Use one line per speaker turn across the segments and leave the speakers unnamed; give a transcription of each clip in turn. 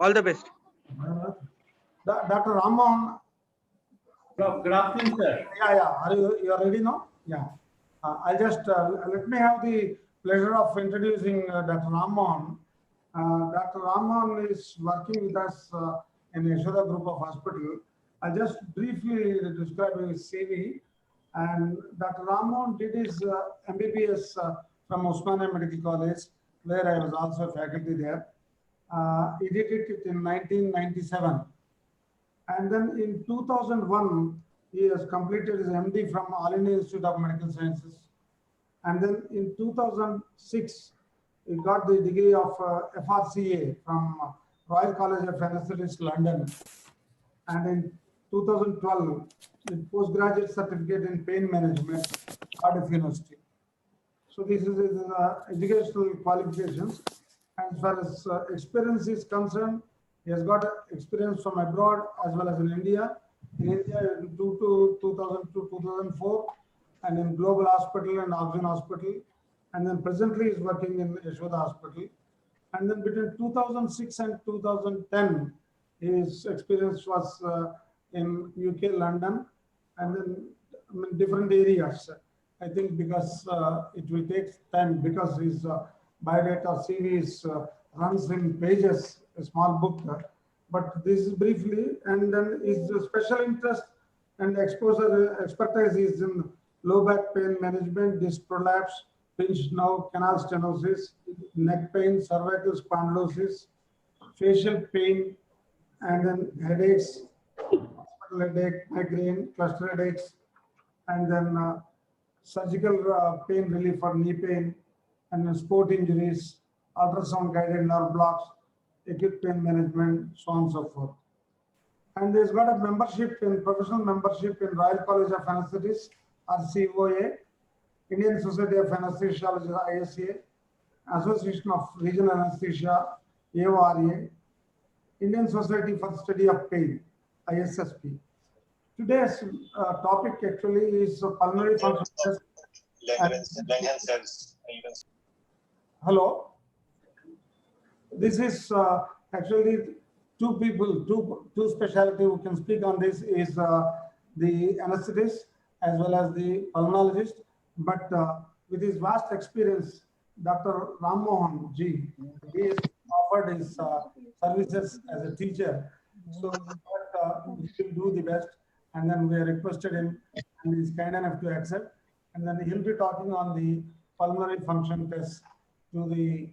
All the best.
Dr. Ramon.
Good afternoon, sir.
Yeah. Are you are ready now? Yeah. I'll just let me have the pleasure of introducing Dr. Ramon. Dr. Ramon is working with us in Yashoda Group of Hospital. I'll just briefly describe his CV. And Dr. Ramon did his MBBS from Osmania Medical College, where I was also faculty there. He did it in 1997. And then in 2001, he has completed his MD from All India Institute of Medical Sciences. And then in 2006, he got the degree of FRCA from Royal College of Anaesthetists, London. And in 2012, the postgraduate certificate in pain management, Cardiff University. So this is his educational qualifications. As far as experience is concerned, he has got experience from abroad as well as in India. In India, in 2002 to 2004, and in Global Hospital and Oxygen Hospital. And then presently is working in Yashoda Hospital. And then between 2006 and 2010, his experience was in UK, London, and then different areas. I think because it will take time, because his biodata series runs in pages, a small book. But this is briefly, and then his special interest and expertise is in low back pain management, disc prolapse, pinched nerve, canal stenosis, neck pain, cervical spondylosis, facial pain, and then headaches, hospital headache, migraine, cluster headaches, and then surgical pain relief for knee pain, and then sport injuries, ultrasound guided nerve blocks, acute pain management, so on and so forth. And there's got a membership in professional membership in Royal College of Anaesthetists, RCOA, Indian Society of Anesthesiologists, ISA, Association of Regional Anesthesia, AORA, Indian Society for the Study of Pain, ISSP. Today's topic actually is pulmonary function test. Hello. This is actually two people, two specialty who can speak on this is the anesthetist as well as the pulmonologist. But with his vast experience, Dr. Ram Mohan Ji, he has offered his services as a teacher. So he will do the best. And then we requested him, and he's kind enough to accept. And then he'll be talking on the pulmonary function test to the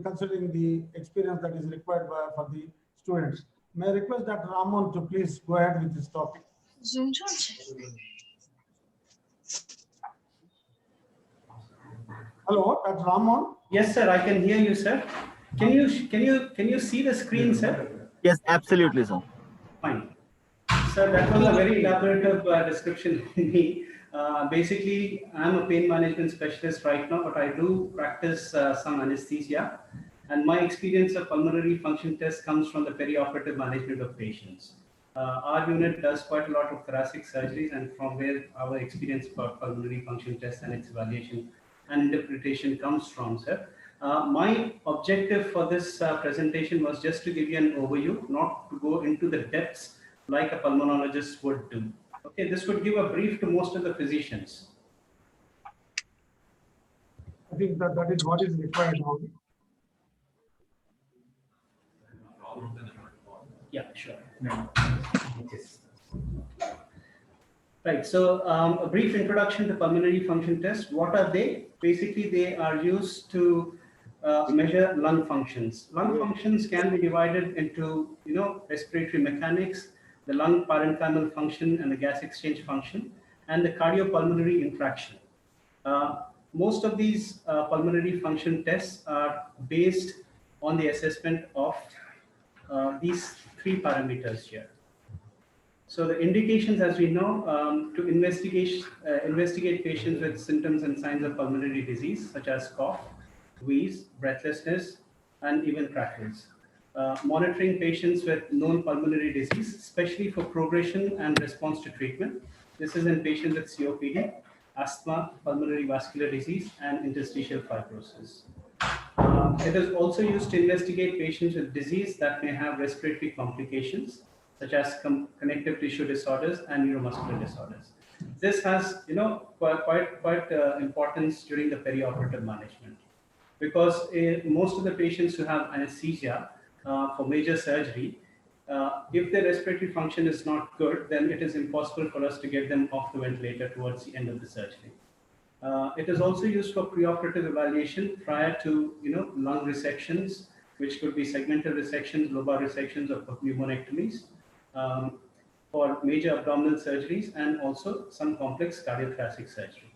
considering the experience that is required for the students. May I request Dr. Ramon to please go ahead with this topic. Hello, Dr. Ramon.
Yes, sir. I can hear you, sir. Can you see the screen, sir?
Yes, absolutely, sir.
Fine. Sir, that was a very elaborative description. Basically, I'm a pain management specialist right now, but I do practice some anesthesia. And my experience of pulmonary function test comes from the perioperative management of patients. Our unit does quite a lot of thoracic surgeries, and from where our experience about pulmonary function test and its evaluation and interpretation comes from, sir. My objective for this presentation was just to give you an overview, not to go into the depths like a pulmonologist would do. Okay, this would give a brief to most of the physicians.
I think that is what is required now.
Yeah, sure. Right, so a brief introduction to pulmonary function tests. What are they? Basically, they are used to measure lung functions. Lung functions can be divided into, respiratory mechanics, the lung parenchymal function and the gas exchange function, and the cardiopulmonary interaction. Most of these pulmonary function tests are based on the assessment of these three parameters here. So the indications, as we know, to investigate patients with symptoms and signs of pulmonary disease, such as cough, wheeze, breathlessness, and even crackles. Monitoring patients with known pulmonary disease, especially for progression and response to treatment. This is in patients with COPD, asthma, pulmonary vascular disease, and interstitial fibrosis. It is also used to investigate patients with disease that may have respiratory complications, such as connective tissue disorders and neuromuscular disorders. This has, quite importance during the perioperative management, because most of the patients who have anesthesia for major surgery, if their respiratory function is not good, then it is impossible for us to get them off the ventilator towards the end of the surgery. It is also used for preoperative evaluation prior to, lung resections, which could be segmental resections, lobar resections, or pneumonectomies, for major abdominal surgeries, and also some complex cardiothoracic surgery.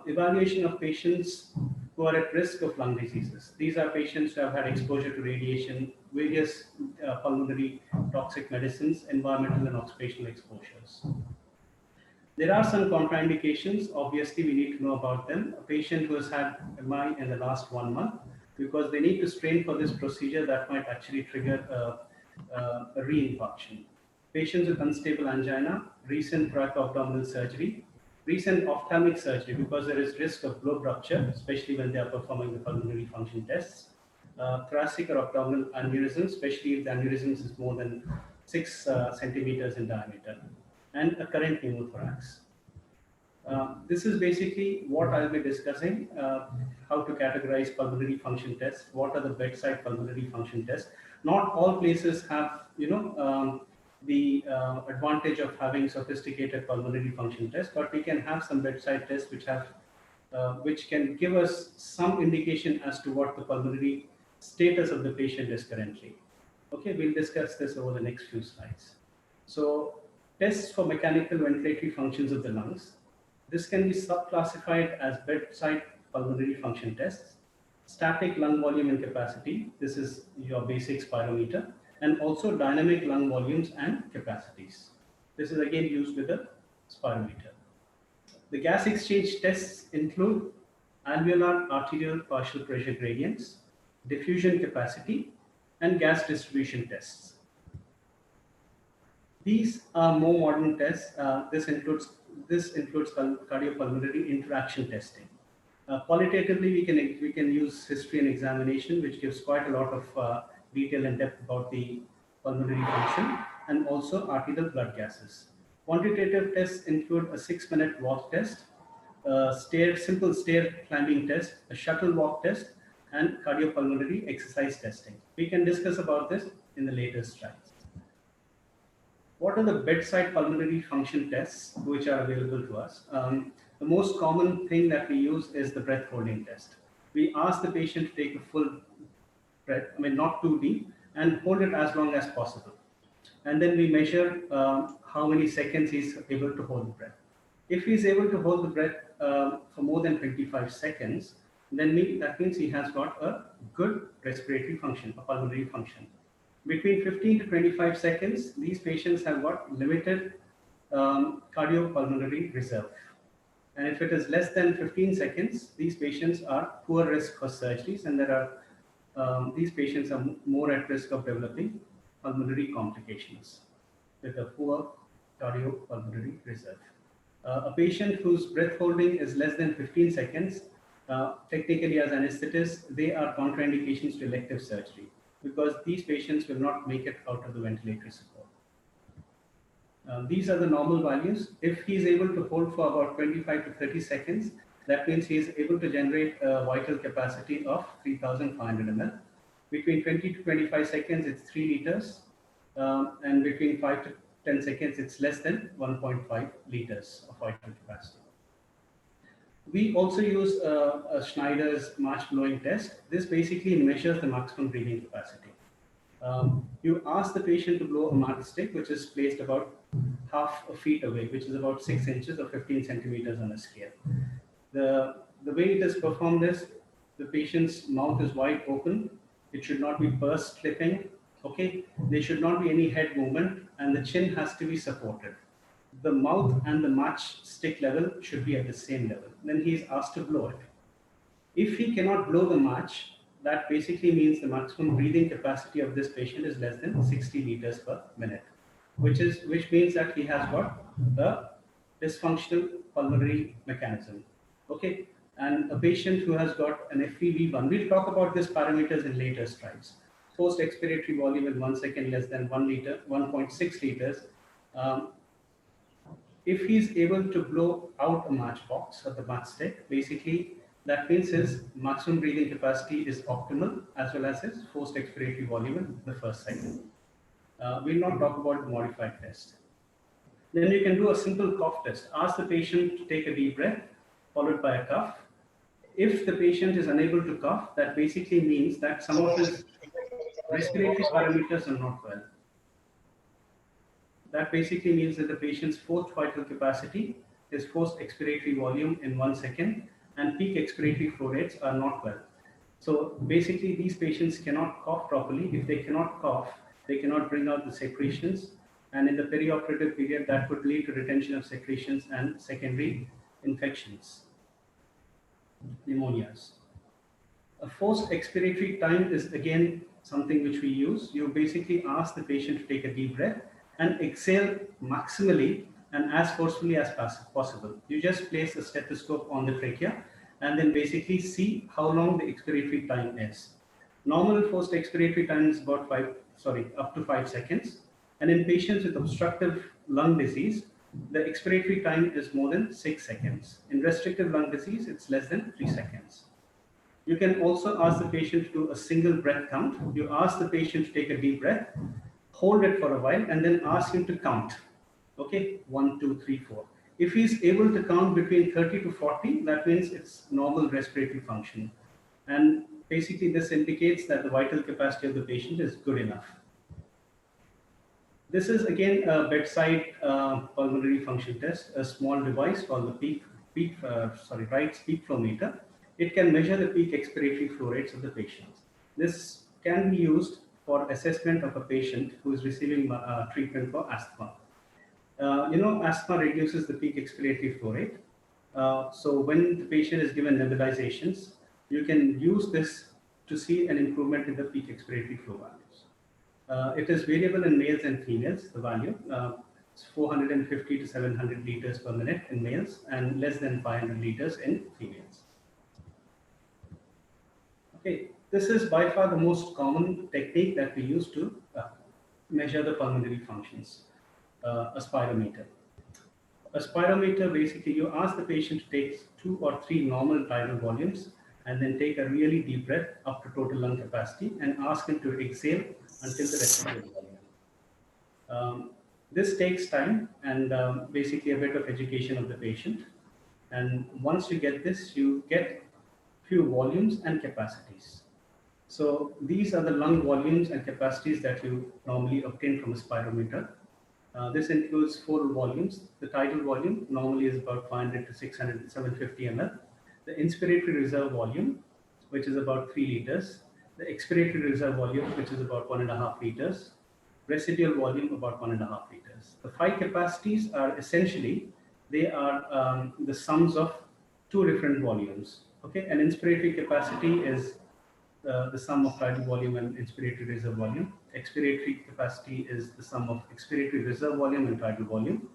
Evaluation of patients who are at risk of lung diseases. These are patients who have had exposure to radiation, various pulmonary toxic medicines, environmental and occupational exposures. There are some contraindications. Obviously, we need to know about them. A patient who has had MI in the last 1 month, because they need to strain for this procedure that might actually trigger a reinfarction. Patients with unstable angina, recent thoracoabdominal surgery, recent ophthalmic surgery, because there is risk of globe rupture, especially when they are performing the pulmonary function tests. Thoracic or abdominal aneurysm, especially if the aneurysm is more than 6 centimeters in diameter, and a current pneumothorax. This is basically what I'll be discussing, how to categorize pulmonary function tests, what are the bedside pulmonary function tests. Not all places have, the advantage of having sophisticated pulmonary function tests, but we can have some bedside tests which can give us some indication as to what the pulmonary status of the patient is currently. Okay, we'll discuss this over the next few slides. So, tests for mechanical ventilatory functions of the lungs. This can be subclassified as bedside pulmonary function tests, static lung volume and capacity. This is your basic spirometer, and also dynamic lung volumes and capacities. This is again used with a spirometer. The gas exchange tests include alveolar arterial partial pressure gradients, diffusion capacity, and gas distribution tests. These are more modern tests. This includes cardiopulmonary interaction testing. Qualitatively, we can use history and examination, which gives quite a lot of detail and depth about the pulmonary function, and also arterial blood gases. Quantitative tests include a 6-minute walk test, simple stair climbing test, a shuttle walk test, and cardiopulmonary exercise testing. We can discuss about this in the later slides. What are the bedside pulmonary function tests which are available to us? The most common thing that we use is the breath holding test. We ask the patient to take a full breath, not too deep, and hold it as long as possible. And then we measure how many seconds he's able to hold the breath. If he's able to hold the breath for more than 25 seconds, then that means he has got a good respiratory function, a pulmonary function. Between 15 to 25 seconds, these patients have got limited cardiopulmonary reserve. And if it is less than 15 seconds, these patients are poor risk for surgeries, and these patients are more at risk of developing pulmonary complications with a poor cardiopulmonary reserve. A patient whose breath holding is less than 15 seconds, technically as anesthetists, they are contraindications to elective surgery, because these patients will not make it out of the ventilatory support. These are the normal values. If he is able to hold for about 25 to 30 seconds, that means he is able to generate a vital capacity of 3,500 ml. Between 20 to 25 seconds, it's 3 liters. And between 5 to 10 seconds, it's less than 1.5 liters of vital capacity. We also use a Schneider's mask blowing test. This basically measures the maximum breathing capacity. You ask the patient to blow a matchstick, which is placed about half a feet away, which is about 6 inches or 15 centimeters on a scale. The way it is performed is the patient's mouth is wide open. It should not be pursed clipping. Okay, there should not be any head movement, and the chin has to be supported. The mouth and the matchstick level should be at the same level. Then he is asked to blow it. If he cannot blow the match, that basically means the maximum breathing capacity of this patient is less than 60 liters per minute, which means that he has got a dysfunctional pulmonary mechanism. Okay, And a patient who has got an FEV1, we'll talk about these parameters in later slides. Forced expiratory volume in 1 second less than 1 liter, 1.6 liters. Um, if he's able to blow out a matchbox or the matchstick, basically that means his maximum breathing capacity is optimal as well as his forced expiratory volume in the first second. We'll not talk about the modified test. Then you can do a simple cough test. Ask the patient to take a deep breath, followed by a cough. If the patient is unable to cough, that basically means that some of his respiratory parameters are not well. That basically means that the patient's forced vital capacity, his forced expiratory volume in 1 second, and peak expiratory flow rates are not well. So basically, these patients cannot cough properly. If they cannot cough, they cannot bring out the secretions. And in the perioperative period, that could lead to retention of secretions and secondary infections, pneumonias. A forced expiratory time is again something which we use. You basically ask the patient to take a deep breath and exhale maximally and as forcefully as possible. You just place a stethoscope on the trachea and then basically see how long the expiratory time is. Normal forced expiratory time is about up to 5 seconds. And in patients with obstructive lung disease, the expiratory time is more than 6 seconds. In restrictive lung disease, it's less than 3 seconds. You can also ask the patient to do a single breath count. You ask the patient to take a deep breath, hold it for a while, and then ask him to count. Okay, 1, 2, 3, 4. If he's able to count between 30 to 40, that means it's normal respiratory function. And basically, this indicates that the vital capacity of the patient is good enough. This is again a bedside pulmonary function test, a small device called the Wright's peak flow meter. It can measure the peak expiratory flow rates of the patient. This can be used for assessment of a patient who is receiving treatment for asthma. Asthma reduces the peak expiratory flow rate. So when the patient is given nebulizations, you can use this to see an improvement in the peak expiratory flow values. It is variable in males and females, the value. It's 450 to 700 liters per minute in males and less than 500 liters in females. Okay, this is by far the most common technique that we use to measure the pulmonary functions, a spirometer. A spirometer, basically, you ask the patient to take 2 or 3 normal tidal volumes and then take a really deep breath up to total lung capacity and ask him to exhale until the residual volume. This takes time and basically a bit of education of the patient. And once you get this, you get few volumes and capacities. So these are the lung volumes and capacities that you normally obtain from a spirometer. This includes 4 volumes. The tidal volume normally is about 500 to 600, 750 ml. The inspiratory reserve volume, which is about 3 liters. The expiratory reserve volume, which is about 1.5 liters. Residual volume, about 1.5 liters. The 5 capacities are essentially, they are the sums of 2 different volumes. Okay, an inspiratory capacity is the sum of tidal volume and inspiratory reserve volume. Expiratory capacity is the sum of expiratory reserve volume and tidal volume.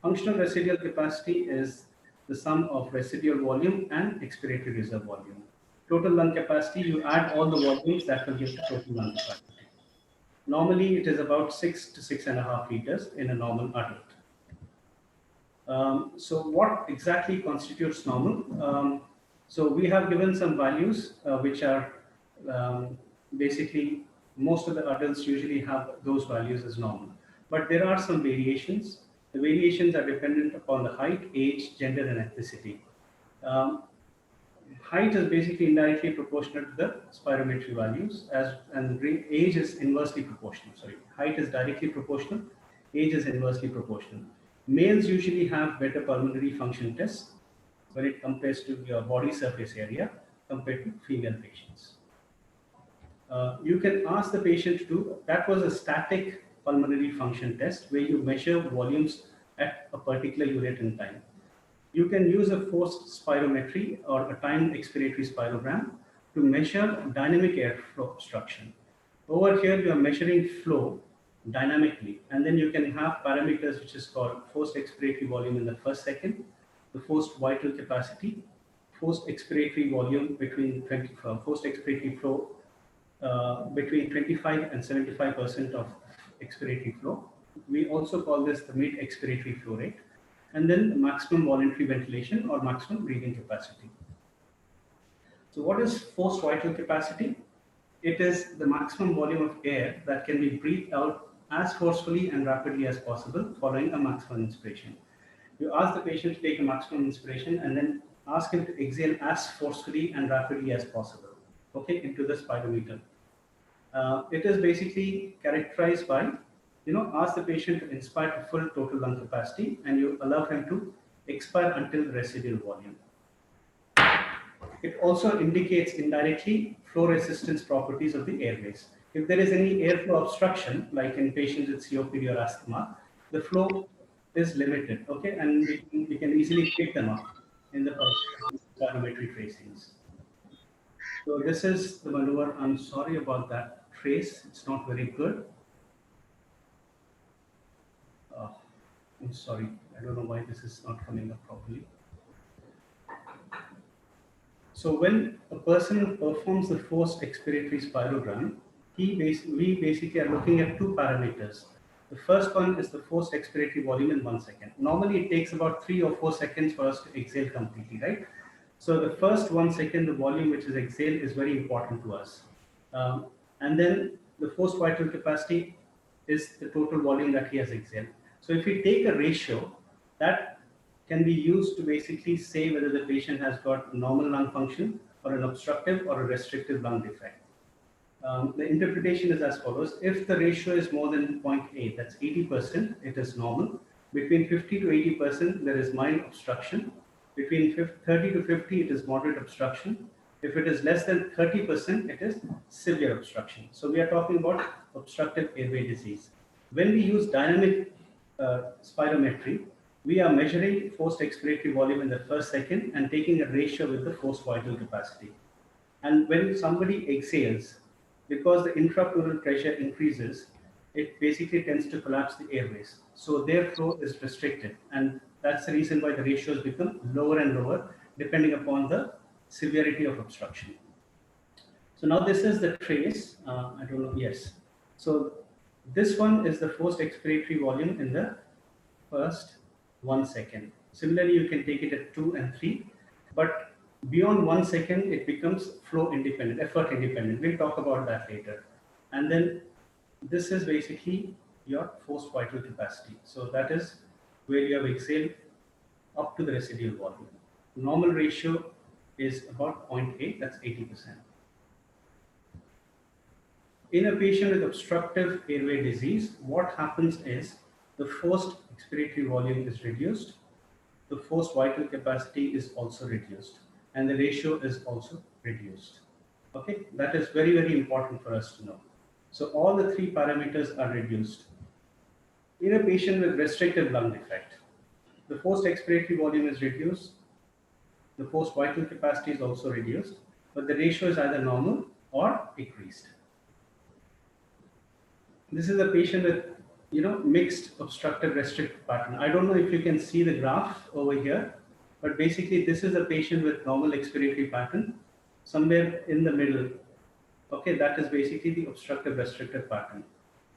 Functional residual capacity is the sum of residual volume and expiratory reserve volume. Total lung capacity, you add all the volumes, that will give the total lung capacity. Normally, it is about 6 to 6.5 liters in a normal adult. So what exactly constitutes normal? So we have given some values which are basically most of the adults usually have those values as normal. But there are some variations. The variations are dependent upon the height, age, gender, and ethnicity. Height is basically indirectly proportional to the spirometry values, and age is inversely proportional. Sorry, height is directly proportional, age is inversely proportional. Males usually have better pulmonary function tests when it compares to your body surface area compared to female patients. You can ask the patient to do, that was a static pulmonary function test where you measure volumes at a particular unit in time. You can use a forced spirometry or a timed expiratory spirogram to measure dynamic airflow obstruction. Over here, you are measuring flow dynamically, and then you can have parameters which is called forced expiratory volume in the first second, the forced vital capacity, forced expiratory volume between forced expiratory flow between 25 and 75% of expiratory flow. We also call this the mid expiratory flow rate, and then the maximum voluntary ventilation or maximum breathing capacity. So what is forced vital capacity? It is the maximum volume of air that can be breathed out as forcefully and rapidly as possible following a maximum inspiration. You ask the patient to take a maximum inspiration and then ask him to exhale as forcefully and rapidly as possible, okay, into the spirometer. It is basically characterized by, ask the patient to inspire to full total lung capacity and you allow him to expire until residual volume. It also indicates indirectly flow resistance properties of the airways. If there is any airflow obstruction, like in patients with COPD or asthma, the flow is limited, okay, and we can easily pick them up in the spirometry tracings. So this is the maneuver. I'm sorry about that trace. It's not very good. I'm sorry. I don't know why this is not coming up properly. So when a person performs the forced expiratory spirogram, we basically are looking at two parameters. The first one is the forced expiratory volume in 1 second. Normally it takes about 3 or 4 seconds for us to exhale completely, right? So the first 1 second, the volume which is exhaled is very important to us. And then the forced vital capacity is the total volume that he has exhaled. So if we take a ratio, that can be used to basically say whether the patient has got normal lung function or an obstructive or a restrictive lung defect. The interpretation is as follows. If the ratio is more than 0.8, that's 80%, it is normal. Between 50 to 80%, there is mild obstruction. Between 30 to 50, it is moderate obstruction. If it is less than 30%, it is severe obstruction. So we are talking about obstructive airway disease. When we use dynamic spirometry, we are measuring forced expiratory volume in the first second and taking a ratio with the forced vital capacity. And when somebody exhales, because the intrapleural pressure increases, it basically tends to collapse the airways. So their flow is restricted. And that's the reason why the ratios become lower and lower depending upon the severity of obstruction. So now this is the trace. I don't know. Yes. So this one is the forced expiratory volume in the first 1 second. Similarly, you can take it at 2 and 3, but beyond 1 second, it becomes flow independent, effort independent. We'll talk about that later. And then this is basically your forced vital capacity. So that is where you have exhaled up to the residual volume. Normal ratio is about 0.8, that's 80%. In a patient with obstructive airway disease, what happens is the forced expiratory volume is reduced, the forced vital capacity is also reduced, and the ratio is also reduced. Okay, that is very, very important for us to know. So all the three parameters are reduced. In a patient with restrictive lung defect, the forced expiratory volume is reduced, the forced vital capacity is also reduced, but the ratio is either normal or decreased. This is a patient with mixed obstructive restrictive pattern. I don't know if you can see the graph over here, but basically this is a patient with normal expiratory pattern somewhere in the middle. Okay, that is basically the obstructive restrictive pattern,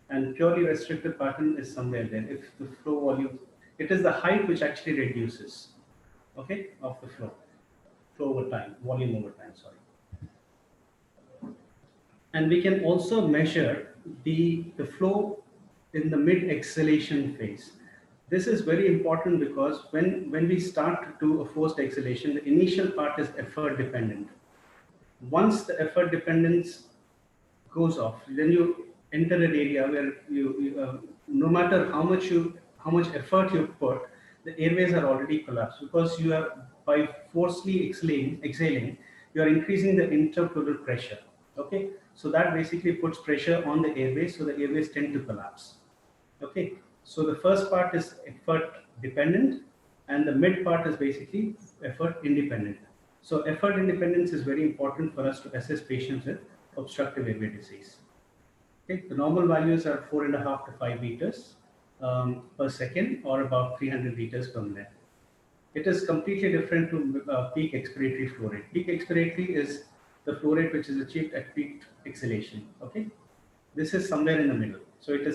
and purely restrictive pattern is somewhere there. If the flow volume, it is the height which actually reduces, okay, of the flow over time, volume over time, sorry. And we can also measure the flow in the mid exhalation phase. This is very important because when we start to do a forced exhalation, the initial part is effort dependent. Once the effort dependence goes off, then you enter an area where no matter how much effort you put, the airways are already collapsed because you are, by forcefully exhaling, you are increasing the interpleural pressure. Okay, so that basically puts pressure on the airways, so the airways tend to collapse. Okay, so the first part is effort dependent, and the mid part is basically effort independent. So effort independence is very important for us to assess patients with obstructive airway disease. Okay, the normal values are 4.5 to 5 liters per second, or about 300 liters per minute. It is completely different to peak expiratory flow rate. Peak expiratory is the flow rate which is achieved at peak exhalation. Okay, this is somewhere in the middle. So it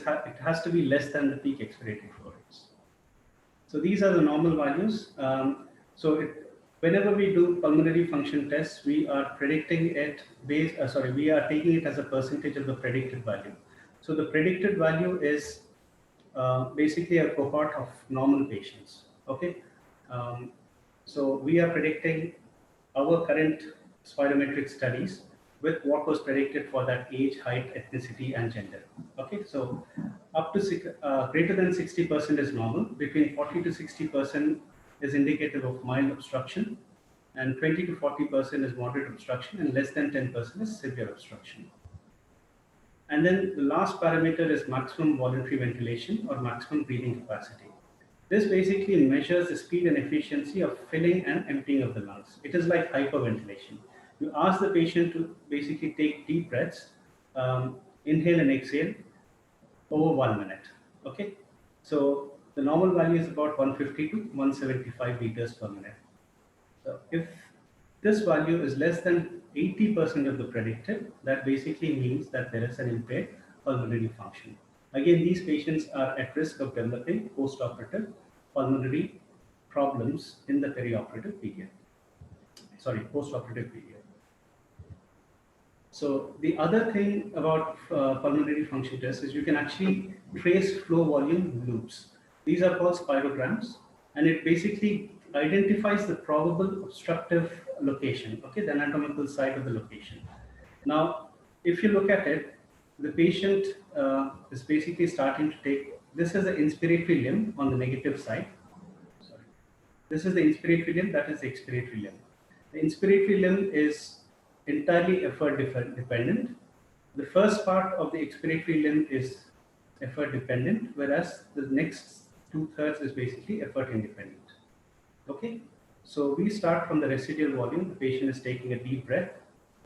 has to be less than the peak expiratory flow rates. So these are the normal values. Whenever we do pulmonary function tests, we are predicting it we are taking it as a percentage of the predicted value. So the predicted value is basically a cohort of normal patients. Okay, so we are predicting our current spirometric studies with what was predicted for that age, height, ethnicity, and gender. Okay, so up to greater than 60% is normal. Between 40 to 60% is indicative of mild obstruction, and 20 to 40% is moderate obstruction, and less than 10% is severe obstruction. And then the last parameter is maximum voluntary ventilation or maximum breathing capacity. This basically measures the speed and efficiency of filling and emptying of the lungs. It is like hyperventilation. You ask the patient to basically take deep breaths, inhale and exhale over 1 minute. Okay, so the normal value is about 150 to 175 liters per minute. So if this value is less than 80% of the predicted, that basically means that there is an impaired pulmonary function. Again, these patients are at risk of developing post-operative pulmonary problems in the perioperative period. Sorry, post-operative period. So the other thing about pulmonary function tests is you can actually trace flow volume loops. These are called spirograms, and it basically identifies the probable obstructive location, okay, the anatomical site of the location. Now, if you look at it, the patient is basically starting to take, this is the inspiratory limb on the negative side. Sorry. This is the inspiratory limb, that is the expiratory limb. The inspiratory limb is entirely effort dependent. The first part of the expiratory limb is effort dependent, whereas the next 2/3 is basically effort independent. Okay, so we start from the residual volume. The patient is taking a deep breath.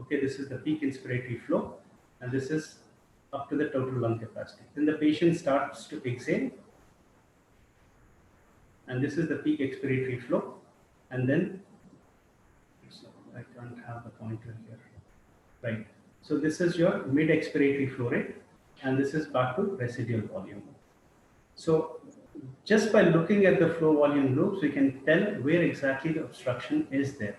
Okay, this is the peak inspiratory flow, and this is up to the total lung capacity. Then the patient starts to exhale, and this is the peak expiratory flow, and then I can't have the pointer here. Right. So this is your mid expiratory flow rate, and this is back to residual volume. So just by looking at the flow volume loops, we can tell where exactly the obstruction is there.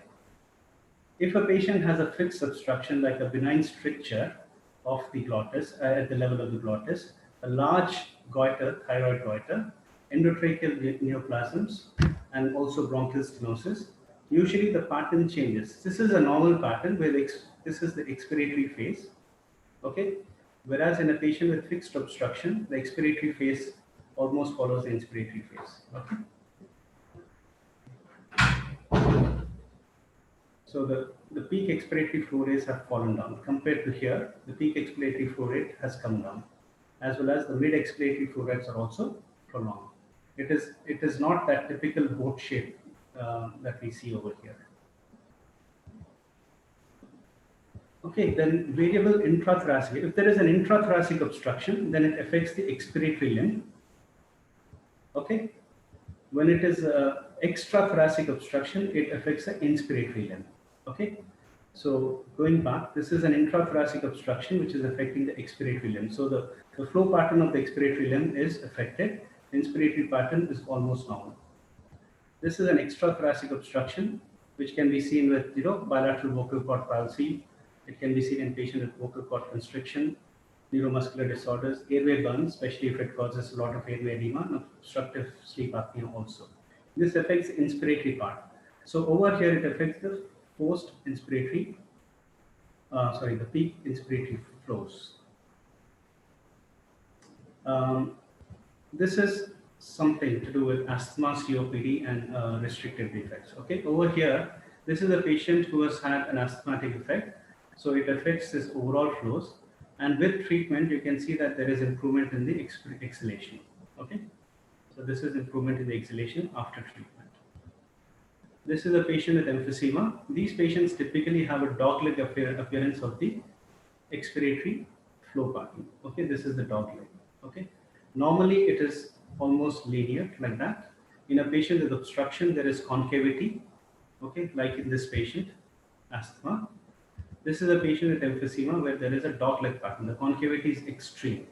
If a patient has a fixed obstruction, like a benign stricture of the glottis at the level of the glottis, a large goiter, thyroid goiter, endotracheal neoplasms, and also bronchial stenosis, usually the pattern changes. This is a normal pattern where this is the expiratory phase. Okay, whereas in a patient with fixed obstruction, the expiratory phase almost follows the inspiratory phase. Okay. So the peak expiratory flow rates have fallen down. Compared to here, the peak expiratory flow rate has come down, as well as the mid expiratory flow rates are also prolonged. It is not that typical boat shape that we see over here. Okay, then variable intrathoracic. If there is an intrathoracic obstruction, then it affects the expiratory limb. Okay, when it is extrathoracic obstruction, it affects the inspiratory limb. Okay, so going back, this is an intrathoracic obstruction which is affecting the expiratory limb. So the flow pattern of the expiratory limb is affected. The inspiratory pattern is almost normal. This is an extrathoracic obstruction which can be seen with bilateral vocal cord palsy. It can be seen in patients with vocal cord constriction, neuromuscular disorders, airway burns, especially if it causes a lot of airway edema, and obstructive sleep apnea also. This affects the inspiratory part. So over here it affects the post-inspiratory, the peak inspiratory flows. This is something to do with asthma, COPD, and restrictive defects. Okay, over here, this is a patient who has had an asthmatic effect. So it affects his overall flows, and with treatment, you can see that there is improvement in the exhalation. Okay, so this is improvement in the exhalation after treatment. This is a patient with emphysema. These patients typically have a dogleg appearance of the expiratory flow pattern. Okay, this is the dogleg. Okay, normally it is almost linear like that, In a patient with obstruction, there is concavity, okay, like in this patient, asthma. This is a patient with emphysema where there is a dog-leg pattern. The concavity is extreme.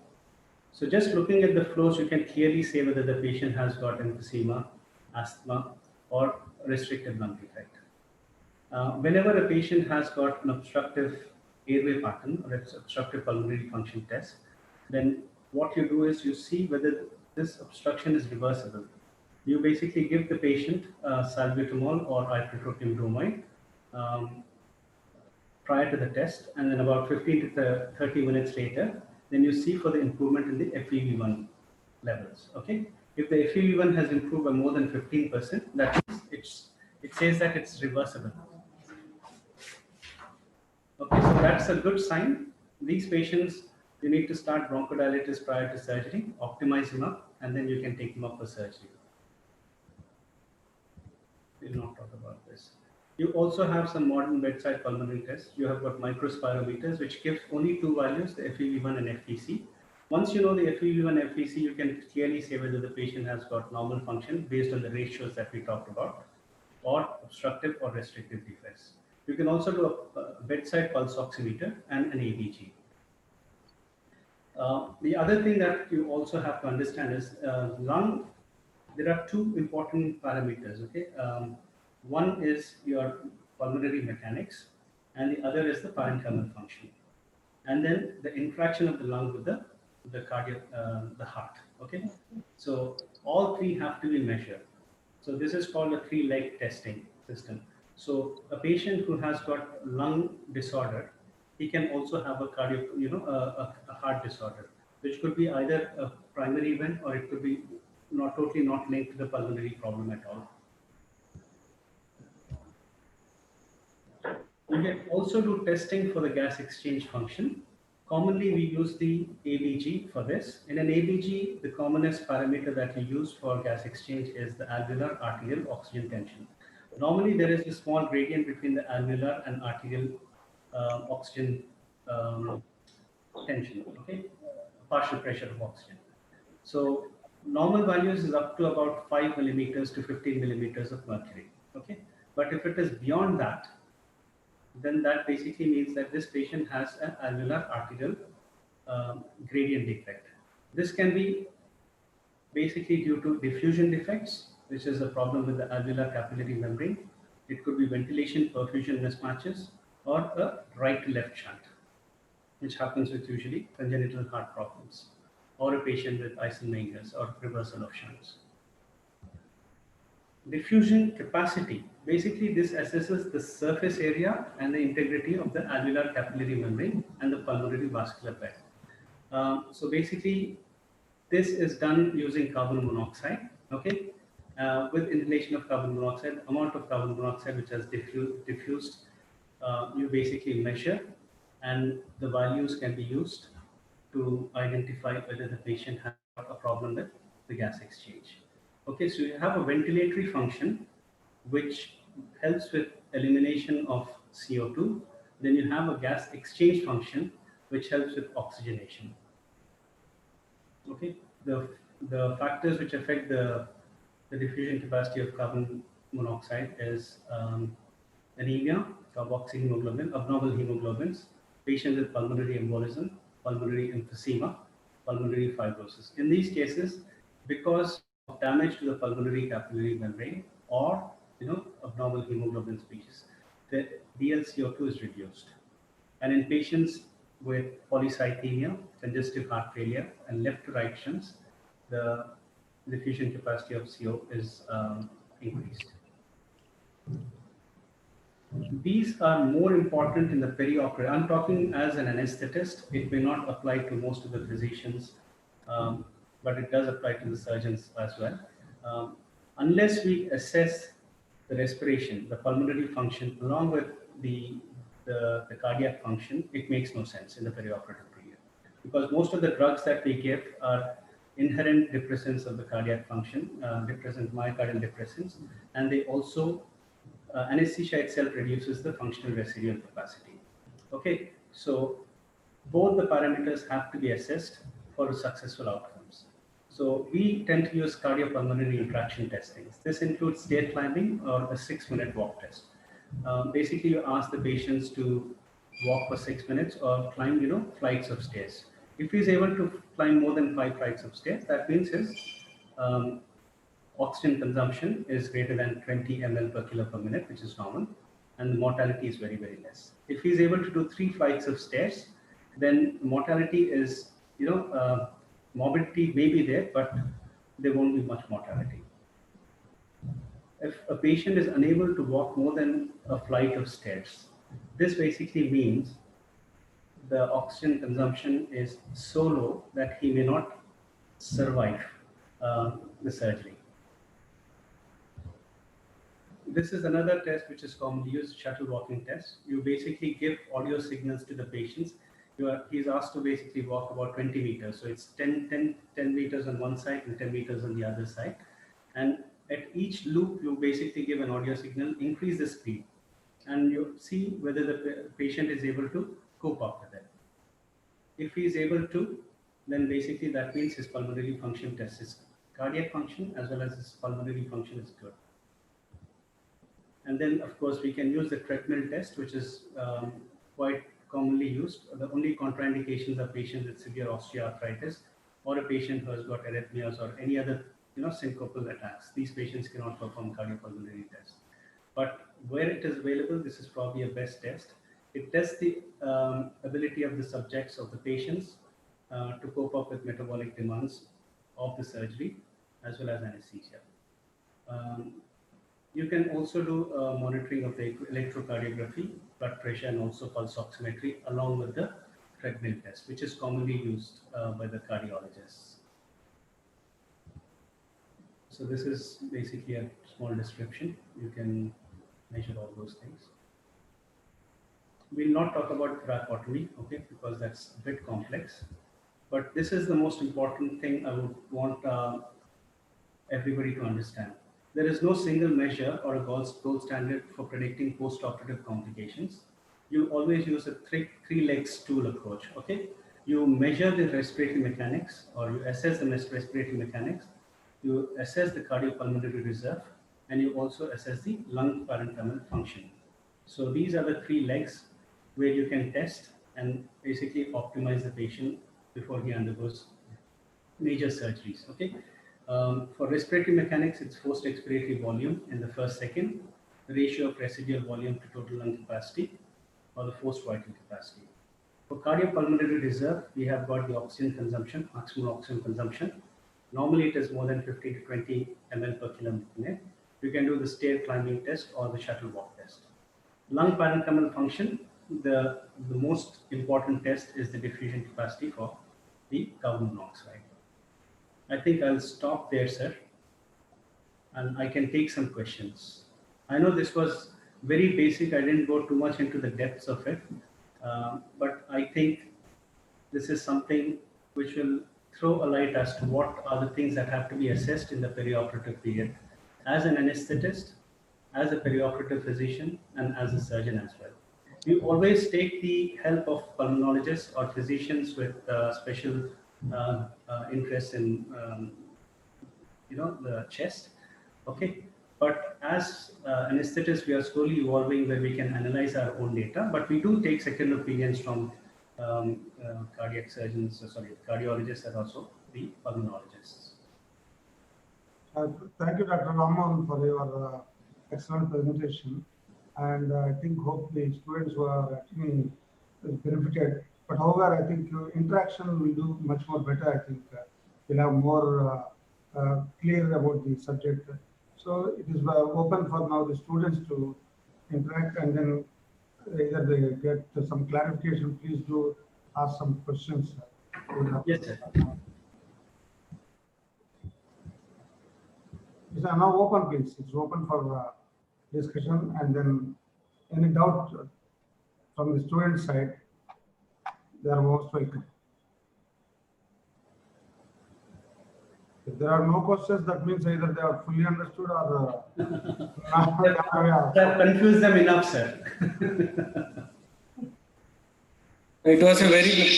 So just looking at the flows, you can clearly say whether the patient has got emphysema, asthma, or restrictive lung defect. Whenever a patient has got an obstructive airway pattern or it's obstructive pulmonary function test, then what you do is you see whether this obstruction is reversible. You basically give the patient salbutamol or ipratropium bromide prior to the test, and then about 15 to 30 minutes later, then you see for the improvement in the FEV1 levels. Okay, if the FEV1 has improved by more than 15%, that means it says that it's reversible. Okay, so that's a good sign. These patients, you need to start bronchodilators prior to surgery, optimize them up, and then you can take them up for surgery. We'll not talk about this. You also have some modern bedside pulmonary tests. You have got microspirometers, which gives only two values, the FEV1 and FVC. Once you know the FEV1 and FVC, you can clearly say whether the patient has got normal function based on the ratios that we talked about, or obstructive or restrictive defects. You can also do a bedside pulse oximeter and an ABG. The other thing that you also have to understand is lung. There are two important parameters. Okay, one is your pulmonary mechanics, and the other is the parenchymal function, and then the interaction of the lung with the cardiac, the heart. Okay, so all three have to be measured. So this is called a three-leg testing system. So a patient who has got lung disorder, he can also have a cardiac, a heart disorder, which could be either a primary event or it could be totally not linked to the pulmonary problem at all. You can also do testing for the gas exchange function. Commonly, we use the ABG for this. In an ABG, the commonest parameter that we use for gas exchange is the alveolar arterial oxygen tension. Normally, there is a small gradient between the alveolar and arterial oxygen tension, okay, partial pressure of oxygen. So normal values is up to about 5 millimeters to 15 millimeters of mercury, okay. But if it is beyond that, then that basically means that this patient has an alveolar arterial gradient defect. This can be basically due to diffusion defects, which is a problem with the alveolar capillary membrane. It could be ventilation perfusion mismatches or a right to left shunt, which happens with usually congenital heart problems, or a patient with Eisenmeinger's or reversal of shunts. Diffusion capacity. Basically, this assesses the surface area and the integrity of the alveolar capillary membrane and the pulmonary vascular bed. So basically, this is done using carbon monoxide, okay? With inhalation of carbon monoxide, amount of carbon monoxide which has diffused, you basically measure, and the values can be used to identify whether the patient has a problem with the gas exchange. Okay, so you have a ventilatory function which helps with elimination of CO2. Then you have a gas exchange function which helps with oxygenation. Okay, the factors which affect the diffusion capacity of carbon monoxide is anemia, carboxyhemoglobin, abnormal hemoglobins, patients with pulmonary embolism, pulmonary emphysema, pulmonary fibrosis. In these cases, because of damage to the pulmonary capillary membrane or abnormal hemoglobin species, the DLCO2 is reduced. And in patients with polycythemia, congestive heart failure, and left to right shunts, the diffusion capacity of CO is increased. These are more important in the perioperative. I'm talking as an anesthetist. It may not apply to most of the physicians, but it does apply to the surgeons as well. Unless we assess the respiration, the pulmonary function, along with the cardiac function, it makes no sense in the perioperative period. Because most of the drugs that we give are inherent depressants of the cardiac function, myocardial depressants, and they also, anesthesia itself reduces the functional residual capacity. Okay, so both the parameters have to be assessed for successful outcomes. So we tend to use cardiopulmonary interaction testing. This includes stair climbing or a 6-minute walk test. Basically, you ask the patients to walk for 6 minutes or climb, flights of stairs. If he's able to climb more than 5 flights of stairs, that means his um, oxygen consumption is greater than 20 ml per kilo per minute, which is normal, and the mortality is very, very less. If he's able to do 3 flights of stairs, then mortality is, morbidity may be there, but there won't be much mortality. If a patient is unable to walk more than a flight of stairs, this basically means the oxygen consumption is so low that he may not survive the surgery. This is another test which is commonly used, shuttle walking test. You basically give audio signals to the patients. He's asked to basically walk about 20 meters. So it's 10 meters on one side and 10 meters on the other side. And at each loop, you basically give an audio signal, increase the speed, and you see whether the patient is able to cope up with it. If he is able to, then basically that means his pulmonary function test is cardiac function as well as his pulmonary function is good. And then, of course, we can use the treadmill test, which is quite commonly used. The only contraindications are patients with severe osteoarthritis or a patient who has got arrhythmias or any other syncopal attacks. These patients cannot perform cardiopulmonary tests. But where it is available, this is probably a best test. It tests the ability of the subjects, of the patients, to cope up with metabolic demands of the surgery as well as anesthesia. You can also do monitoring of the electrocardiography, blood pressure, and also pulse oximetry along with the treadmill test, which is commonly used by the cardiologists. So this is basically a small description. You can measure all those things. We'll not talk about thoracotomy, okay, because that's a bit complex. But this is the most important thing I would want everybody to understand. There is no single measure or a gold standard for predicting post-operative complications. You always use a three-leg stool approach, okay? You measure the respiratory mechanics, or you assess the respiratory mechanics, you assess the cardiopulmonary reserve, and you also assess the lung parenchymal function. So these are the 3 legs where you can test and basically optimize the patient before he undergoes major surgeries, okay? For respiratory mechanics, it's forced expiratory volume in the first second, the ratio of residual volume to total lung capacity, or the forced vital capacity. For cardiopulmonary reserve, we have got the oxygen consumption, maximum oxygen consumption. Normally, it is more than 15 to 20 ml per kilometer. You can do the stair climbing test or the shuttle walk test. Lung parenchymal function, the most important test is the diffusion capacity for the carbon monoxide. I think I'll stop there, sir, and I can take some questions. I know this was very basic. I didn't go too much into the depths of it, but I think this is something which will throw a light as to what are the things that have to be assessed in the perioperative period as an anesthetist, as a perioperative physician, and as a surgeon as well. We always take the help of pulmonologists or physicians with special interest in the chest, okay? But as anesthetists, we are slowly evolving where we can analyze our own data, but we do take second opinions from cardiac surgeons, cardiologists, and also the pulmonologists.
Thank you, Dr. Raman, for your excellent presentation. And I think hopefully students who are actually benefited. But however, I think interaction will do much more better. I think we'll have more clear about the subject. So it is open for now the students to interact, and then either they get some clarification. Please do ask some questions.
Yes, sir.
It's now open, please. It's open for discussion, and then any doubt from the student side, they are most welcome. If there are no questions, that means either they are fully understood or
that confused them enough, sir.
It was a very good.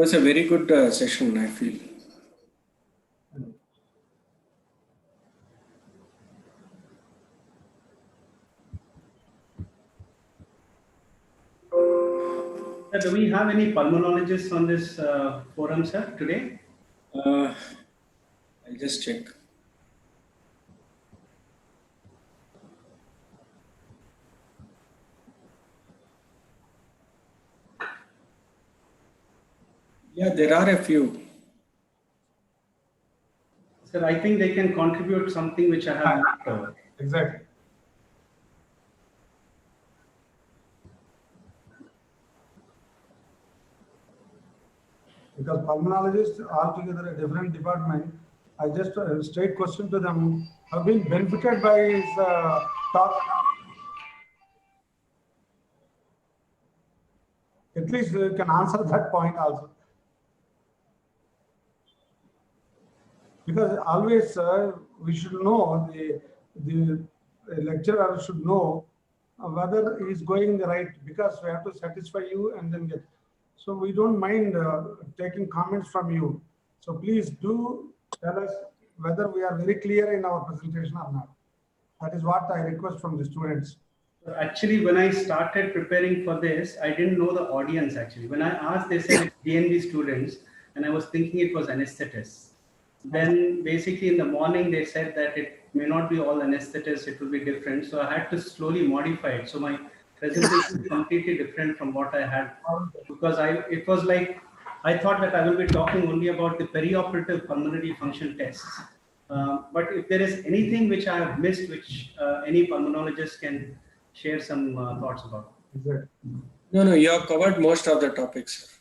was a very good session, I feel.
Sir, do we have any pulmonologists on this forum, sir, today?
I'll just check. Yeah, there are a few.
Sir, I think they can contribute something which I have not covered.
Exactly. Because pulmonologists are altogether a different department. I just straight question to them, have been benefited by his talk? At least you can answer that point also. Because always we should know, the lecturer should know whether he is going in the right, because we have to satisfy you and then get. So we don't mind taking comments from you. So please do tell us whether we are very clear in our presentation or not. That is what I request from the students.
Actually, when I started preparing for this, I didn't know the audience actually. When I asked, they said it's DNB students, and I was thinking it was anesthetists. Then basically in the morning, they said that it may not be all anesthetists, it will be different. So I had to slowly modify it. So my presentation is completely different from what I had, because it was like, I thought that I will be talking only about the perioperative pulmonary function tests. But if there is anything which I have missed, which any pulmonologist can share some thoughts about.
Exactly.
No, you have covered most of the topics.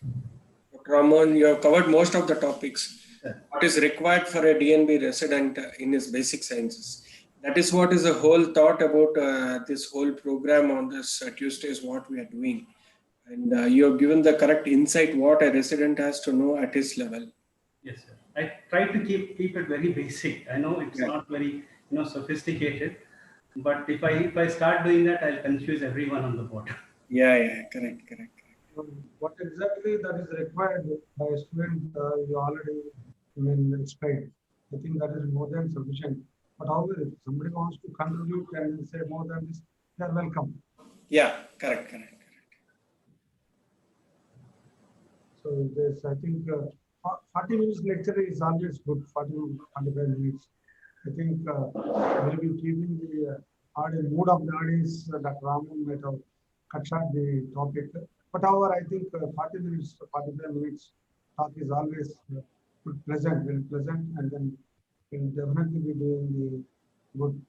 Dr. Ramon, you have covered most of the topics. What is required for a DNB resident in his basic sciences. That is what is the whole thought about this whole program on this Tuesday is what we are doing. And you have given the correct insight what a resident has to know at his level.
Yes, sir. I try to keep it very basic. I know it's not very sophisticated, but if I start doing that, I'll confuse everyone on the board.
Yeah, correct.
What exactly that is required by a student, you already explained. I think that is more than sufficient. But however, if somebody wants to contribute and say more than this, they are welcome.
Yeah, correct.
So this, I think 40 minutes lecture is always good, 40 to 45 minutes. I think we'll be keeping the mood of the audience. Dr. Ramon might have cut short the topic. But however, I think 40 minutes, 45 minutes talk is always very pleasant, and then we'll definitely be doing the good.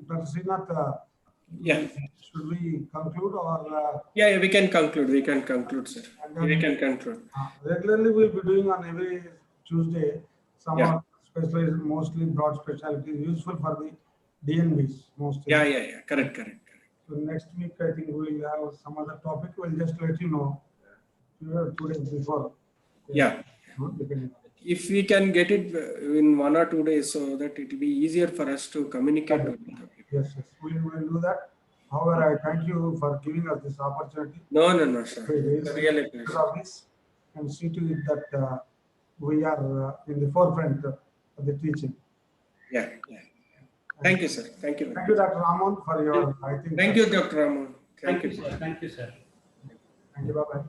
Dr. Srinath,
Yeah.
should we conclude or?
Yeah, we can conclude. We can conclude, sir. We can conclude.
Regularly, we'll be doing on every Tuesday some specialized, mostly broad specialty, useful for the DNBs mostly.
Yeah. Correct.
So next week, I think we'll have some other topic. We'll just let you know 2 days before.
Yeah. If we can get it in 1 or 2 days, so that it will be easier for us to communicate with the people.
Yes, we will do that. However, I thank you for giving us this opportunity.
No, sir. Really pleasure.
And see to it that we are in the forefront of the teaching.
Yeah. Thank you, sir. Thank you.
Thank you, Dr. Ramon, for your.
Thank you, Dr. Ramon.
Thank you, sir. Thank you, sir.
Thank you. Bye-bye.